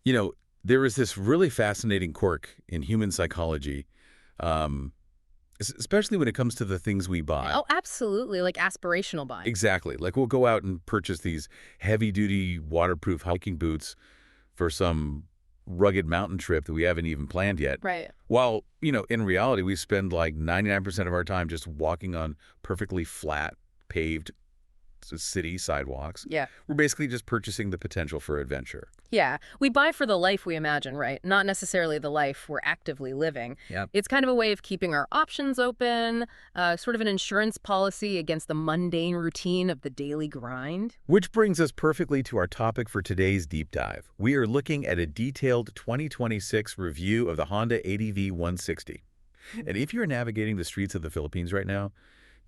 You know, there is this really fascinating quirk in human psychology, um, especially when it comes to the things we buy. Oh, absolutely, like aspirational buying. Exactly. Like we'll go out and purchase these heavy-duty waterproof hiking boots for some rugged mountain trip that we haven't even planned yet. Right. While, in reality, we spend like 99% of our time just walking on perfectly flat, paved city sidewalks. Yeah. We're basically just purchasing the potential for adventure. Yeah. We buy for the life we imagine, right? Not necessarily the life we're actively living. Yeah. It's kind of a way of keeping our options open, sort of an insurance policy against the mundane routine of the daily grind. Which brings us perfectly to our topic for today's deep dive. We are looking at a detailed 2026 review of the Honda ADV 160. And if you're navigating the streets of the Philippines right now,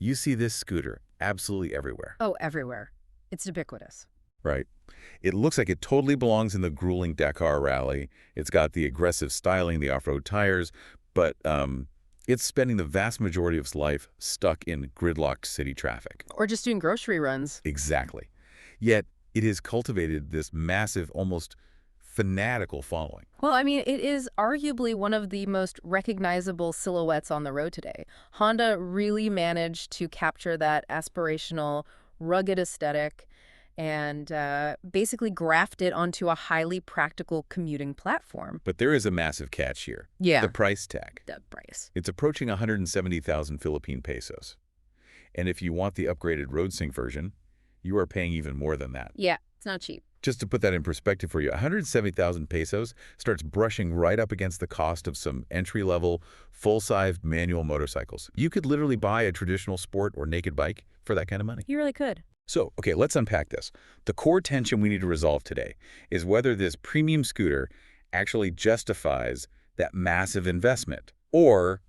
you see this scooter absolutely everywhere. Oh, everywhere. It's ubiquitous. Right. It looks like it totally belongs in the grueling Dakar rally. It's got the aggressive styling, the off-road tires, but it's spending the vast majority of its life stuck in gridlocked city traffic. Or just doing grocery runs. Exactly. Yet it has cultivated this massive, almost fanatical following. Well, I mean, it is arguably one of the most recognizable silhouettes on the road today. Honda really managed to capture that aspirational, rugged aesthetic and basically graft it onto a highly practical commuting platform. But there is a massive catch here. Yeah. The price tag. The price. It's approaching 170,000 Philippine pesos. And if you want the upgraded road sync version, you are paying even more than that. Yeah, it's not cheap. Just to put that in perspective for you, 170,000 pesos starts brushing right up against the cost of some entry-level, full-size manual motorcycles. You could literally buy a traditional sport or naked bike for that kind of money. You really could. So, okay, let's unpack this. The core tension we need to resolve today is whether this premium scooter actually justifies that massive investment. Or,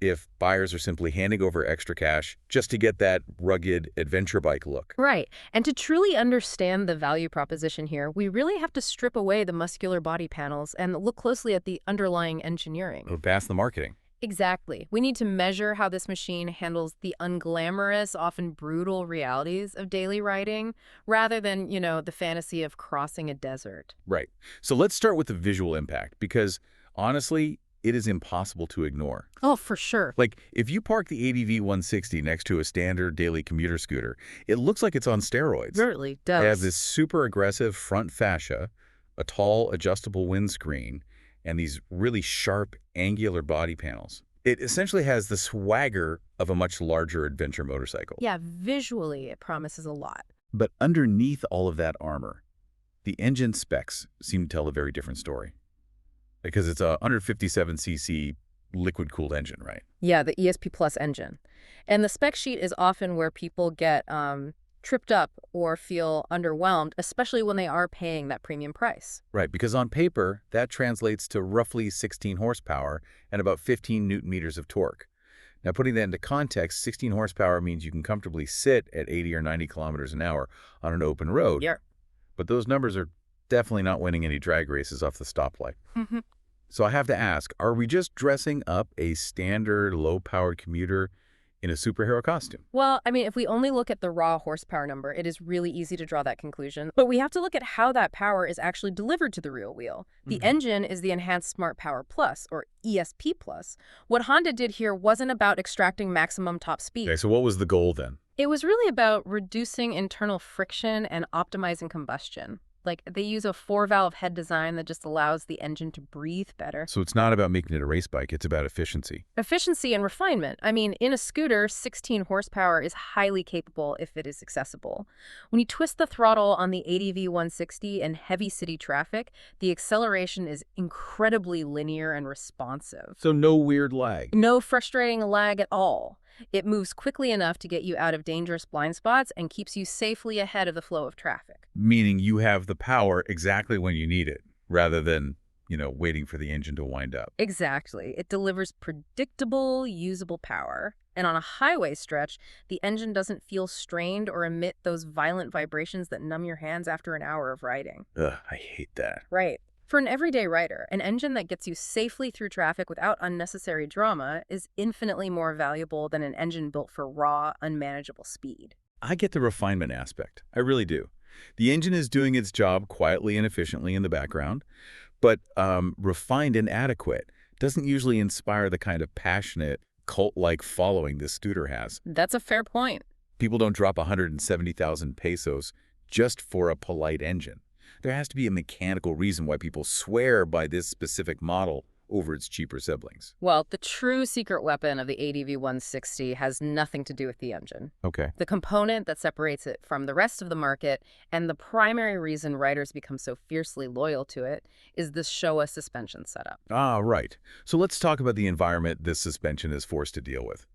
if buyers are simply handing over extra cash just to get that rugged adventure bike look. Right. And to truly understand the value proposition here, we really have to strip away the muscular body panels and look closely at the underlying engineering. Or past the marketing. Exactly. We need to measure how this machine handles the unglamorous, often brutal realities of daily riding, rather than, the fantasy of crossing a desert. Right. So let's start with the visual impact, because honestly, it is impossible to ignore. Oh, for sure. Like, if you park the ADV 160 next to a standard daily commuter scooter, it looks like it's on steroids. It really does. They have this super aggressive front fascia, a tall adjustable windscreen, and these really sharp, angular body panels. It essentially has the swagger of a much larger adventure motorcycle. Yeah, visually, it promises a lot. But underneath all of that armor, the engine specs seem to tell a very different story. Because it's a 157cc liquid-cooled engine, right? Yeah, the ESP Plus engine. And the spec sheet is often where people get tripped up or feel underwhelmed, especially when they are paying that premium price. Right, because on paper, that translates to roughly 16 horsepower and about 15 newton meters of torque. Now, putting that into context, 16 horsepower means you can comfortably sit at 80 or 90 kilometers an hour on an open road. Yeah. But those numbers are definitely not winning any drag races off the stoplight. Mm-hmm. So I have to ask, are we just dressing up a standard low-powered commuter in a superhero costume? Well, I mean, if we only look at the raw horsepower number, it is really easy to draw that conclusion. But we have to look at how that power is actually delivered to the real wheel. The engine is the Enhanced Smart Power Plus, or ESP Plus. What Honda did here wasn't about extracting maximum top speed. Okay, so what was the goal then? It was really about reducing internal friction and optimizing combustion. Like, they use a 4-valve head design that just allows the engine to breathe better. So it's not about making it a race bike, it's about efficiency. Efficiency and refinement. I mean, in a scooter, 16 horsepower is highly capable if it is accessible. When you twist the throttle on the ADV 160 in heavy city traffic, the acceleration is incredibly linear and responsive. So no weird lag. No frustrating lag at all. It moves quickly enough to get you out of dangerous blind spots and keeps you safely ahead of the flow of traffic. Meaning you have the power exactly when you need it, rather than, waiting for the engine to wind up. Exactly. It delivers predictable, usable power. And on a highway stretch, the engine doesn't feel strained or emit those violent vibrations that numb your hands after an hour of riding. Ugh, I hate that. Right. For an everyday rider, an engine that gets you safely through traffic without unnecessary drama is infinitely more valuable than an engine built for raw, unmanageable speed. I get the refinement aspect. I really do. The engine is doing its job quietly and efficiently in the background, But refined and adequate doesn't usually inspire the kind of passionate, cult-like following this scooter has. That's a fair point. People don't drop 170,000 pesos just for a polite engine. There has to be a mechanical reason why people swear by this specific model over its cheaper siblings. Well, the true secret weapon of the ADV 160 has nothing to do with the engine. Okay. The component that separates it from the rest of the market, and the primary reason riders become so fiercely loyal to it, is the Showa suspension setup. Ah, right. So let's talk about the environment this suspension is forced to deal with.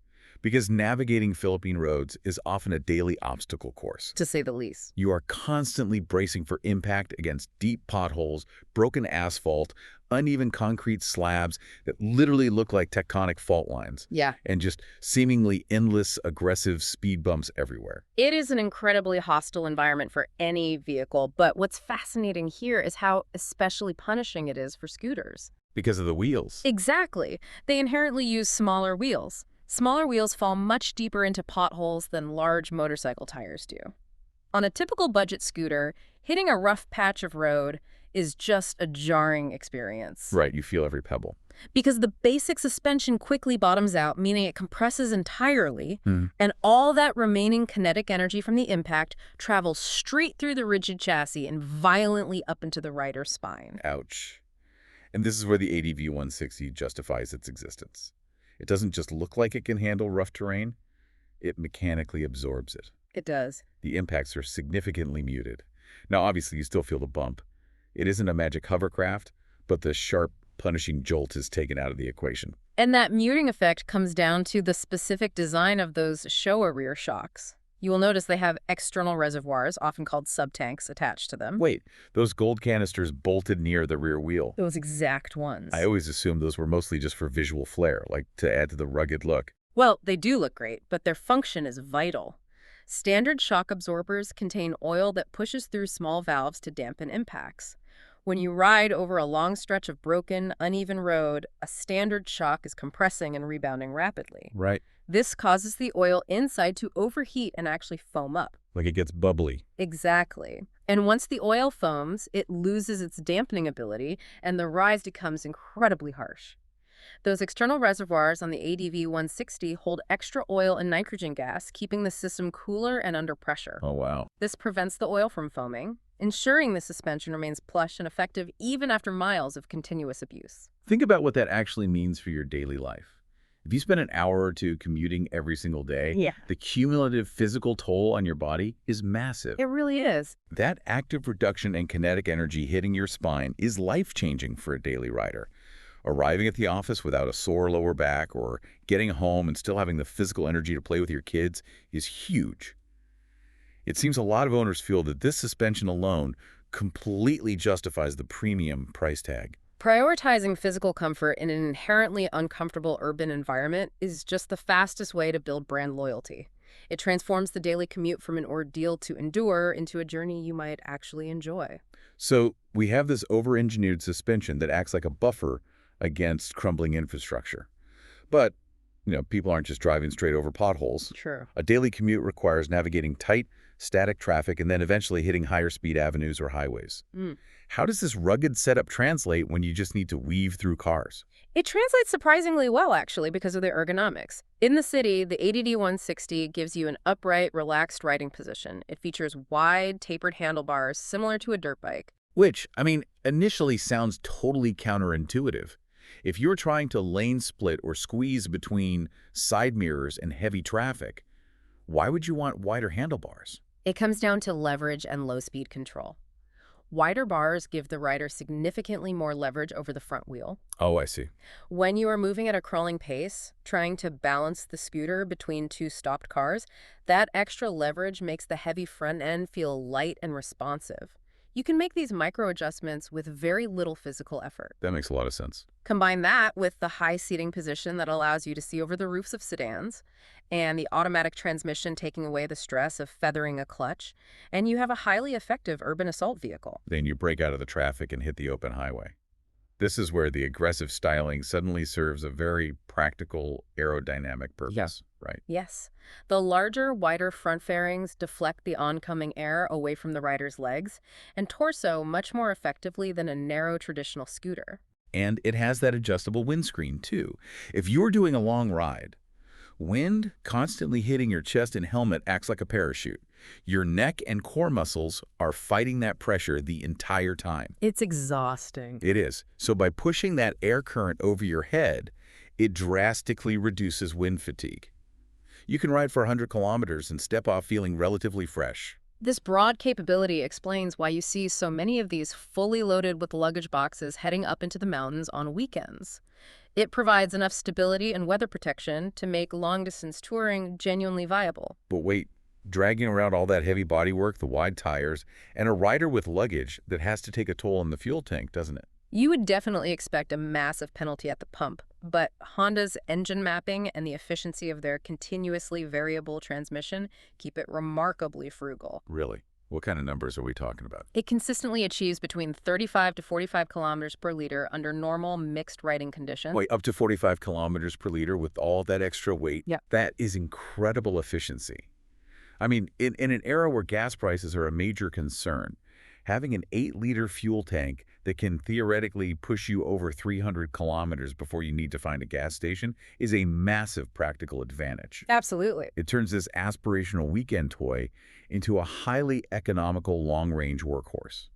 Because navigating Philippine roads is often a daily obstacle course. To say the least. You are constantly bracing for impact against deep potholes, broken asphalt, uneven concrete slabs that literally look like tectonic fault lines, Yeah. and just seemingly endless, aggressive speed bumps everywhere. It is an incredibly hostile environment for any vehicle, but what's fascinating here is how especially punishing it is for scooters. Because of the wheels. Exactly. They inherently use smaller wheels. Smaller wheels fall much deeper into potholes than large motorcycle tires do. On a typical budget scooter, hitting a rough patch of road is just a jarring experience. Right, you feel every pebble. Because the basic suspension quickly bottoms out, meaning it compresses entirely, Hmm. and all that remaining kinetic energy from the impact travels straight through the rigid chassis and violently up into the rider's spine. Ouch. And this is where the ADV 160 justifies its existence. It doesn't just look like it can handle rough terrain, it mechanically absorbs it. It does. The impacts are significantly muted. Now, obviously, you still feel the bump. It isn't a magic hovercraft, but the sharp, punishing jolt is taken out of the equation. And that muting effect comes down to the specific design of those Showa rear shocks. You will notice they have external reservoirs, often called sub-tanks, attached to them. Wait, those gold canisters bolted near the rear wheel. Those exact ones. I always assumed those were mostly just for visual flair, like to add to the rugged look. Well, they do look great, but their function is vital. Standard shock absorbers contain oil that pushes through small valves to dampen impacts. When you ride over a long stretch of broken, uneven road, a standard shock is compressing and rebounding rapidly. Right. This causes the oil inside to overheat and actually foam up. Like it gets bubbly. Exactly. And once the oil foams, it loses its dampening ability, and the rise becomes incredibly harsh. Those external reservoirs on the ADV 160 hold extra oil and nitrogen gas, keeping the system cooler and under pressure. Oh, wow. This prevents the oil from foaming, ensuring the suspension remains plush and effective even after miles of continuous abuse. Think about what that actually means for your daily life. If you spend an hour or two commuting every single day, the cumulative physical toll on your body is massive. It really is. That active reduction in kinetic energy hitting your spine is life-changing for a daily rider. Arriving at the office without a sore lower back or getting home and still having the physical energy to play with your kids is huge. It seems a lot of owners feel that this suspension alone completely justifies the premium price tag. Prioritizing physical comfort in an inherently uncomfortable urban environment is just the fastest way to build brand loyalty. It transforms the daily commute from an ordeal to endure into a journey you might actually enjoy. So we have this over-engineered suspension that acts like a buffer against crumbling infrastructure. But, people aren't just driving straight over potholes. Sure. A daily commute requires navigating tight, static traffic and then eventually hitting higher speed avenues or highways. How does this rugged setup translate when you just need to weave through cars? It translates surprisingly well, actually, because of the ergonomics. In the city, the ADD 160 gives you an upright, relaxed riding position. It features wide, tapered handlebars, similar to a dirt bike. Which, initially sounds totally counterintuitive. If you're trying to lane split or squeeze between side mirrors and heavy traffic, why would you want wider handlebars? It comes down to leverage and low-speed control. Wider bars give the rider significantly more leverage over the front wheel. Oh, I see. When you are moving at a crawling pace, trying to balance the scooter between two stopped cars, that extra leverage makes the heavy front end feel light and responsive. You can make these micro adjustments with very little physical effort. That makes a lot of sense. Combine that with the high seating position that allows you to see over the roofs of sedans, and the automatic transmission taking away the stress of feathering a clutch, and you have a highly effective urban assault vehicle. Then you break out of the traffic and hit the open highway. This is where the aggressive styling suddenly serves a very practical aerodynamic Yeah. purpose, right? Yes. The larger, wider front fairings deflect the oncoming air away from the rider's legs and torso much more effectively than a narrow traditional scooter. And it has that adjustable windscreen, too. If you're doing a long ride, wind constantly hitting your chest and helmet acts like a parachute. Your neck and core muscles are fighting that pressure the entire time. It's exhausting. It is. So by pushing that air current over your head, it drastically reduces wind fatigue. You can ride for 100 kilometers and step off feeling relatively fresh. This broad capability explains why you see so many of these fully loaded with luggage boxes heading up into the mountains on weekends. It provides enough stability and weather protection to make long-distance touring genuinely viable. But wait, dragging around all that heavy bodywork, the wide tires, and a rider with luggage, that has to take a toll on the fuel tank, doesn't it? You would definitely expect a massive penalty at the pump, but Honda's engine mapping and the efficiency of their continuously variable transmission keep it remarkably frugal. Really? What kind of numbers are we talking about? It consistently achieves between 35 to 45 kilometers per liter under normal mixed riding conditions. Wait, up to 45 kilometers per liter with all that extra weight? Yeah. That is incredible efficiency. I mean, in an era where gas prices are a major concern, having an 8-liter fuel tank that can theoretically push you over 300 kilometers before you need to find a gas station is a massive practical advantage. Absolutely. It turns this aspirational weekend toy into a highly economical long-range workhorse.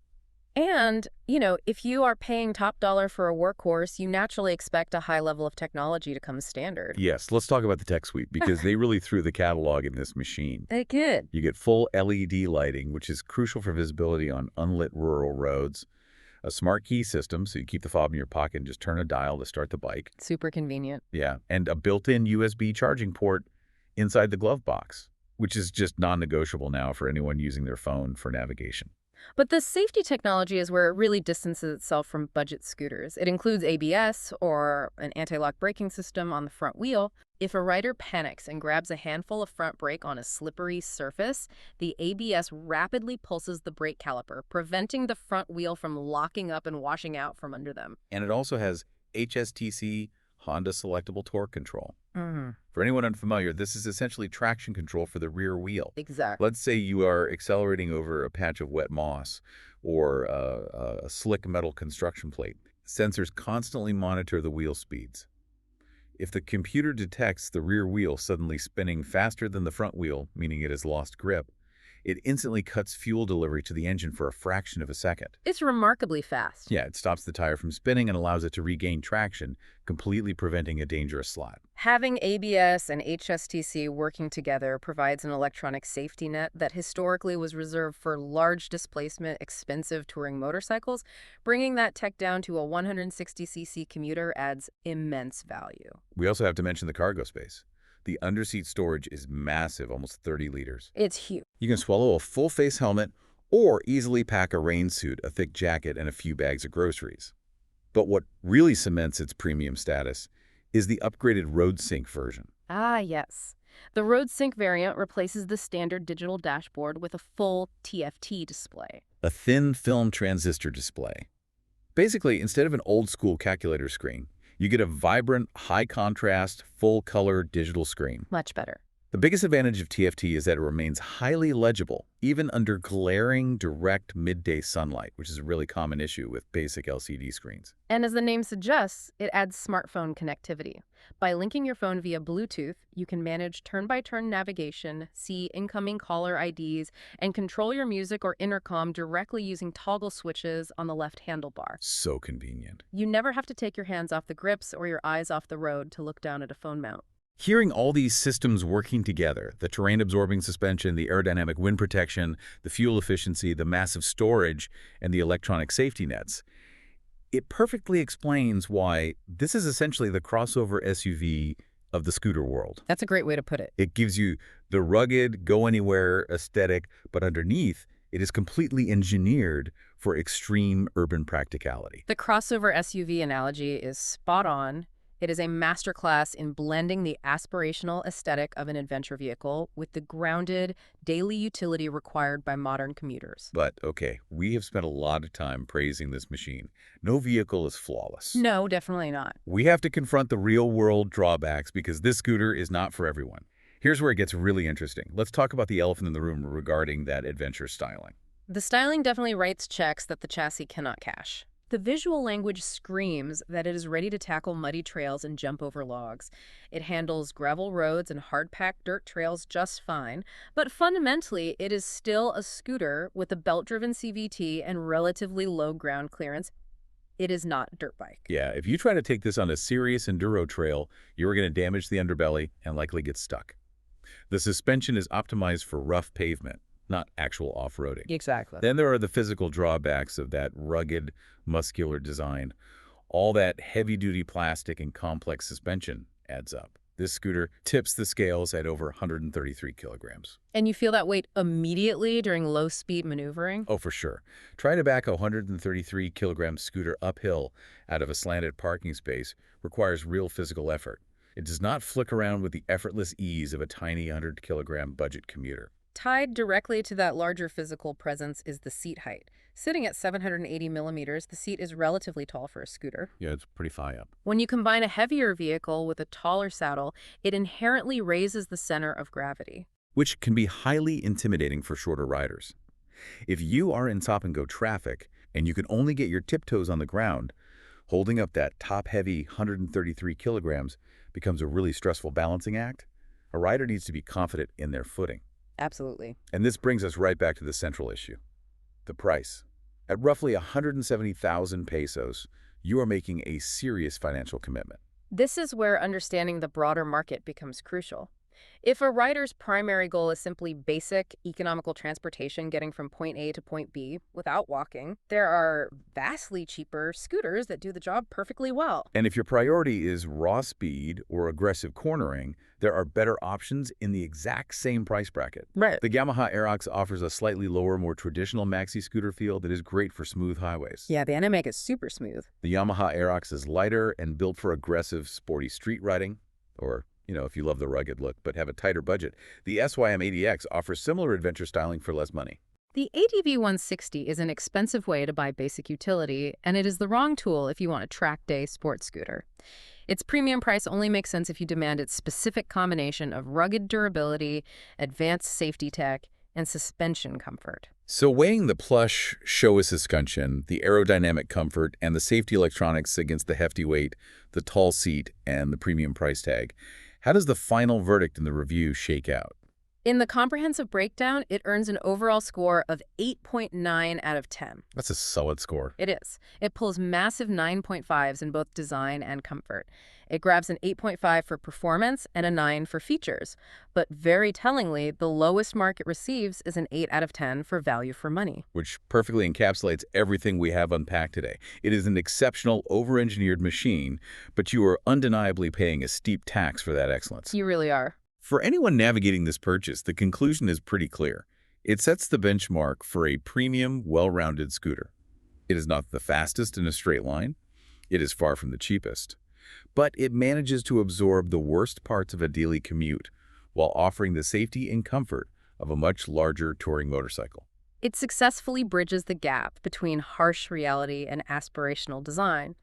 And, if you are paying top dollar for a workhorse, you naturally expect a high level of technology to come standard. Yes, let's talk about the tech suite, because they really threw the catalog in this machine. They could. You get full LED lighting, which is crucial for visibility on unlit rural roads, a smart key system, so you keep the fob in your pocket and just turn a dial to start the bike. Super convenient. Yeah, and a built-in USB charging port inside the glove box, which is just non-negotiable now for anyone using their phone for navigation. But the safety technology is where it really distances itself from budget scooters. It includes ABS, or an anti-lock braking system on the front wheel. If a rider panics and grabs a handful of front brake on a slippery surface, the ABS rapidly pulses the brake caliper, preventing the front wheel from locking up and washing out from under them. And it also has HSTC Honda Selectable Torque Control. Mm-hmm. For anyone unfamiliar, this is essentially traction control for the rear wheel. Exactly. Let's say you are accelerating over a patch of wet moss or a slick metal construction plate. Sensors constantly monitor the wheel speeds. If the computer detects the rear wheel suddenly spinning faster than the front wheel, meaning it has lost grip, it instantly cuts fuel delivery to the engine for a fraction of a second. It's remarkably fast. Yeah, it stops the tire from spinning and allows it to regain traction, completely preventing a dangerous slide. Having ABS and HSTC working together provides an electronic safety net that historically was reserved for large displacement, expensive touring motorcycles. Bringing that tech down to a 160cc commuter adds immense value. We also have to mention the cargo space. The underseat storage is massive, almost 30 liters. It's huge. You can swallow a full-face helmet or easily pack a rain suit, a thick jacket, and a few bags of groceries. But what really cements its premium status is the upgraded Road Sync version. Ah, yes. The Road Sync variant replaces the standard digital dashboard with a full TFT display. A thin film transistor display. Basically, instead of an old-school calculator screen, you get a vibrant, high-contrast, full-color digital screen. Much better. The biggest advantage of TFT is that it remains highly legible, even under glaring, direct midday sunlight, which is a really common issue with basic LCD screens. And as the name suggests, it adds smartphone connectivity. By linking your phone via Bluetooth, you can manage turn-by-turn navigation, see incoming caller IDs, and control your music or intercom directly using toggle switches on the left handlebar. So convenient. You never have to take your hands off the grips or your eyes off the road to look down at a phone mount. Hearing all these systems working together, the terrain-absorbing suspension, the aerodynamic wind protection, the fuel efficiency, the massive storage, and the electronic safety nets, it perfectly explains why this is essentially the crossover SUV of the scooter world. That's a great way to put it. It gives you the rugged, go-anywhere aesthetic, but underneath, it is completely engineered for extreme urban practicality. The crossover SUV analogy is spot on. It is a masterclass in blending the aspirational aesthetic of an adventure vehicle with the grounded, daily utility required by modern commuters. But, okay, we have spent a lot of time praising this machine. No vehicle is flawless. No, definitely not. We have to confront the real-world drawbacks because this scooter is not for everyone. Here's where it gets really interesting. Let's talk about the elephant in the room regarding that adventure styling. The styling definitely writes checks that the chassis cannot cash. The visual language screams that it is ready to tackle muddy trails and jump over logs. It handles gravel roads and hard-packed dirt trails just fine, but fundamentally it is still a scooter with a belt-driven CVT and relatively low ground clearance. It is not a dirt bike. Yeah, if you try to take this on a serious enduro trail, you're going to damage the underbelly and likely get stuck. The suspension is optimized for rough pavement, not actual off-roading. Exactly. Then there are the physical drawbacks of that rugged, muscular design. All that heavy-duty plastic and complex suspension adds up. This scooter tips the scales at over 133 kilograms. And you feel that weight immediately during low-speed maneuvering? Oh, for sure. Try to back a 133-kilogram scooter uphill out of a slanted parking space requires real physical effort. It does not flick around with the effortless ease of a tiny 100-kilogram budget commuter. Tied directly to that larger physical presence is the seat height. Sitting at 780 millimeters, the seat is relatively tall for a scooter. Yeah, it's pretty high up. When you combine a heavier vehicle with a taller saddle, it inherently raises the center of gravity. Which can be highly intimidating for shorter riders. If you are in stop-and-go traffic and you can only get your tiptoes on the ground, holding up that top-heavy 133 kilograms becomes a really stressful balancing act. A rider needs to be confident in their footing. Absolutely. And this brings us right back to the central issue, the price. At roughly 170,000 pesos, you are making a serious financial commitment. This is where understanding the broader market becomes crucial. If a rider's primary goal is simply basic economical transportation getting from point A to point B without walking, there are vastly cheaper scooters that do the job perfectly well. And if your priority is raw speed or aggressive cornering, there are better options in the exact same price bracket. Right. The Yamaha Aerox offers a slightly lower, more traditional maxi scooter feel that is great for smooth highways. Yeah, the NMAG is super smooth. The Yamaha Aerox is lighter and built for aggressive, sporty street riding, or if you love the rugged look but have a tighter budget. The SYM ADX offers similar adventure styling for less money. The ADV 160 is an expensive way to buy basic utility, and it is the wrong tool if you want a track day sports scooter. Its premium price only makes sense if you demand its specific combination of rugged durability, advanced safety tech, and suspension comfort. So weighing the plush Showa suspension, the aerodynamic comfort, and the safety electronics against the hefty weight, the tall seat, and the premium price tag, how does the final verdict in the review shake out? In the comprehensive breakdown, it earns an overall score of 8.9 out of 10. That's a solid score. It is. It pulls massive 9.5s in both design and comfort. It grabs an 8.5 for performance and a 9 for features. But very tellingly, the lowest mark it receives is an 8 out of 10 for value for money. Which perfectly encapsulates everything we have unpacked today. It is an exceptional, over-engineered machine, but you are undeniably paying a steep tax for that excellence. You really are. For anyone navigating this purchase, the conclusion is pretty clear. It sets the benchmark for a premium, well-rounded scooter. It is not the fastest in a straight line. It is far from the cheapest. But it manages to absorb the worst parts of a daily commute while offering the safety and comfort of a much larger touring motorcycle. It successfully bridges the gap between harsh reality and aspirational design.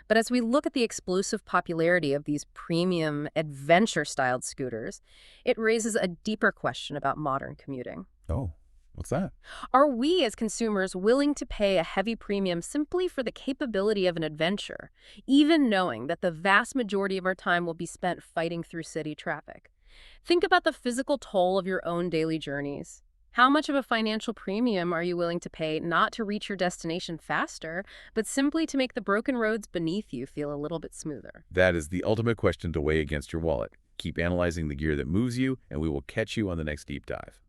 But as we look at the explosive popularity of these premium, adventure-styled scooters, it raises a deeper question about modern commuting. Oh, what's that? Are we as consumers willing to pay a heavy premium simply for the capability of an adventure, even knowing that the vast majority of our time will be spent fighting through city traffic? Think about the physical toll of your own daily journeys. How much of a financial premium are you willing to pay not to reach your destination faster, but simply to make the broken roads beneath you feel a little bit smoother? That is the ultimate question to weigh against your wallet. Keep analyzing the gear that moves you, and we will catch you on the next deep dive.